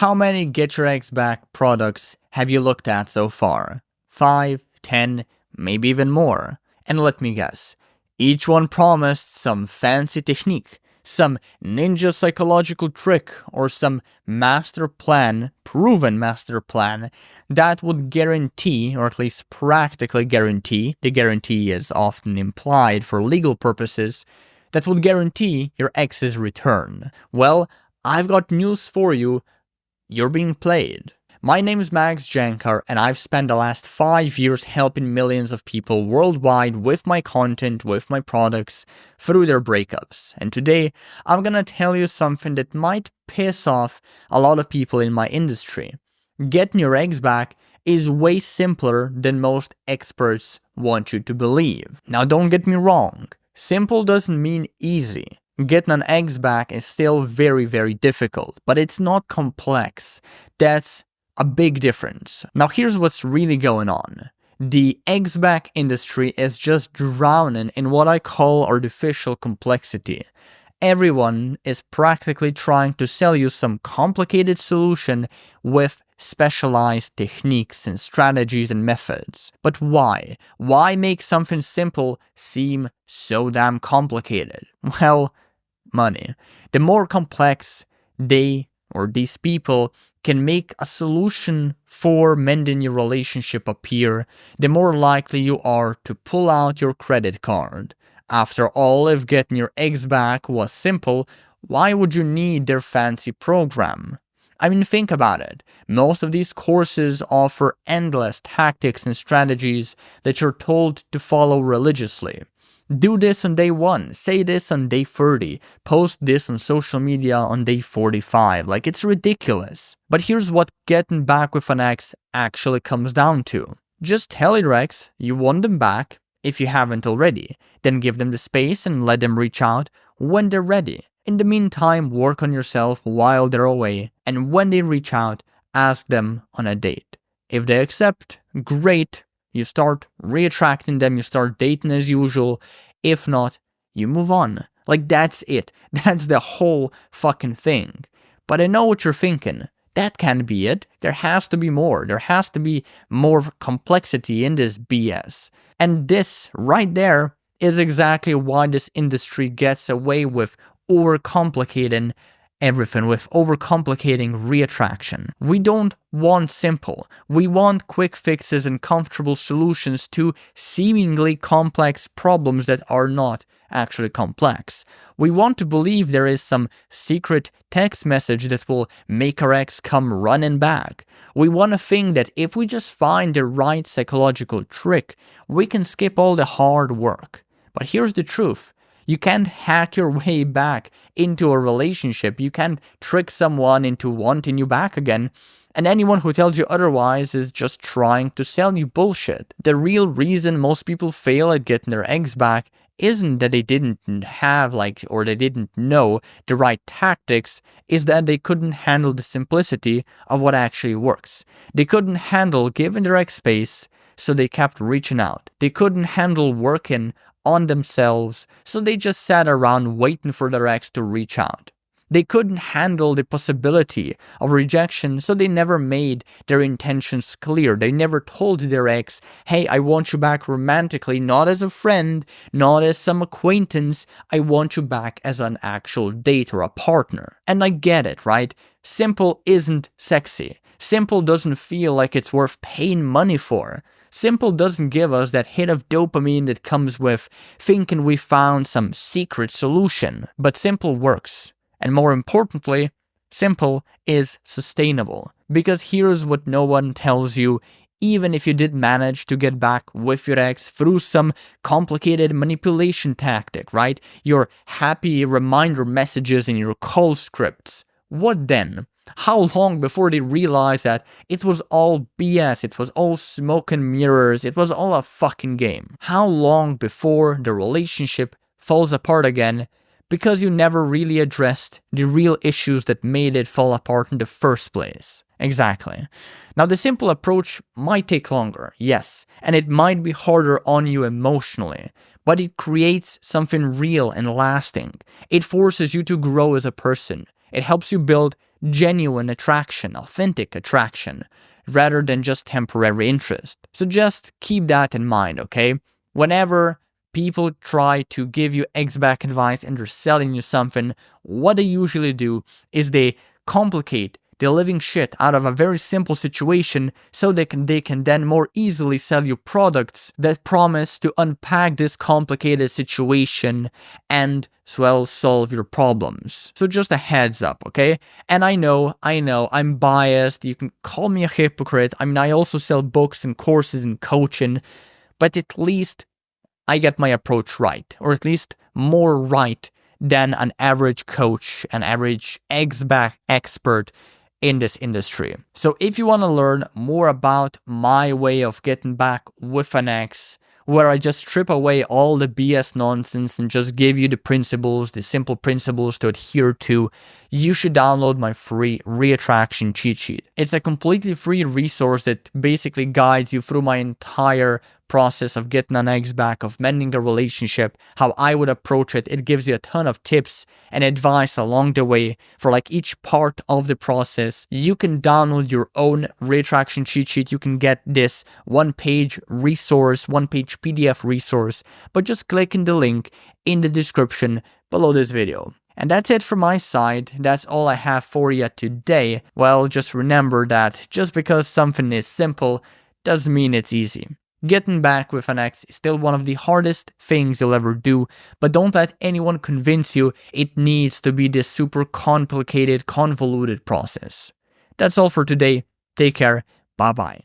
How many Get Your Eggs Back products have you looked at so far? 5, 10, maybe even more. And let me guess, each one promised some fancy technique, some ninja psychological trick, or some master plan, proven master plan, that would guarantee, or at least practically guarantee, the guarantee is often implied for legal purposes, that would guarantee your ex's return. Well, I've got news for you. You're being played. My name is Jancar, and I've spent the last 5 years helping millions of people worldwide with my content, with my products, through their breakups. And today, I'm gonna tell you something that might piss off a lot of people in my industry. Getting your eggs back is way simpler than most experts want you to believe. Now, don't get me wrong. Simple doesn't mean easy. Getting an eggs back is still very, very difficult, but it's not complex. That's a big difference. Now here's what's really going on. The eggs back industry is just drowning in what I call artificial complexity. Everyone is practically trying to sell you some complicated solution with specialized techniques and strategies and methods. But why? Why make something simple seem so damn complicated? Well, money. The more complex these people can make a solution for mending your relationship appear, the more likely you are to pull out your credit card. After all, if getting your eggs back was simple, why would you need their fancy program? I mean, think about it. Most of these courses offer endless tactics and strategies that you're told to follow religiously. Do this on day 1, say this on day 30, post this on social media on day 45, like it's ridiculous. But here's what getting back with an ex actually comes down to. Just tell your ex you want them back, if you haven't already, then give them the space and let them reach out when they're ready. In the meantime, work on yourself while they're away, and when they reach out, ask them on a date. If they accept, great. You start reattracting them, you start dating as usual. If not, you move on. Like, that's it. That's the whole fucking thing. But I know what you're thinking. That can't be it. There has to be more. There has to be more complexity in this BS. And this right there is exactly why this industry gets away with overcomplicating everything, with overcomplicating reattraction. We don't want simple. We want quick fixes and comfortable solutions to seemingly complex problems that are not actually complex. We want to believe there is some secret text message that will make our ex come running back. We want to think that if we just find the right psychological trick, we can skip all the hard work. But here's the truth. You can't hack your way back into a relationship. You can't trick someone into wanting you back again. And anyone who tells you otherwise is just trying to sell you bullshit. The real reason most people fail at getting their eggs back isn't that they didn't have or they didn't know the right tactics, is that they couldn't handle the simplicity of what actually works. They couldn't handle giving their ex space, so they kept reaching out. They couldn't handle working on themselves, so they just sat around waiting for their ex to reach out. They couldn't handle the possibility of rejection, so they never made their intentions clear. They never told their ex, hey, I want you back romantically, not as a friend, not as some acquaintance, I want you back as an actual date or a partner. And I get it, right? Simple isn't sexy. Simple doesn't feel like it's worth paying money for. Simple doesn't give us that hit of dopamine that comes with thinking we found some secret solution. But simple works. And more importantly, simple is sustainable. Because here's what no one tells you. Even if you did manage to get back with your ex through some complicated manipulation tactic, right? Your happy reminder messages in your call scripts. What then? How long before they realize that it was all BS, it was all smoke and mirrors, it was all a fucking game? How long before the relationship falls apart again because you never really addressed the real issues that made it fall apart in the first place? Exactly. Now, the simple approach might take longer, yes, and it might be harder on you emotionally, but it creates something real and lasting. It forces you to grow as a person. It helps you build genuine attraction, authentic attraction, rather than just temporary interest. So just keep that in mind, okay? Whenever people try to give you X-back advice and they're selling you something, what they usually do is they complicate the living shit out of a very simple situation so they can then more easily sell you products that promise to unpack this complicated situation and solve your problems. So just a heads up, okay? And I know, I'm biased, you can call me a hypocrite. I mean, I also sell books and courses and coaching, but at least I get my approach right, or at least more right than an average coach, an average X-back expert in this industry. So if you want to learn more about my way of getting back with an ex, where I just strip away all the BS nonsense and just give you the principles, the simple principles to adhere to, you should download my free reattraction cheat sheet. It's a completely free resource that basically guides you through my entire process of getting an ex back, of mending the relationship, how I would approach it. It gives you a ton of tips and advice along the way for like each part of the process. You can download your own reattraction cheat sheet. You can get this one-page resource, one-page PDF resource, but just clicking the link in the description below this video. And that's it from my side. That's all I have for you today. Well, just remember that just because something is simple doesn't mean it's easy. Getting back with an ex is still one of the hardest things you'll ever do, but don't let anyone convince you it needs to be this super complicated, convoluted process. That's all for today. Take care. Bye-bye.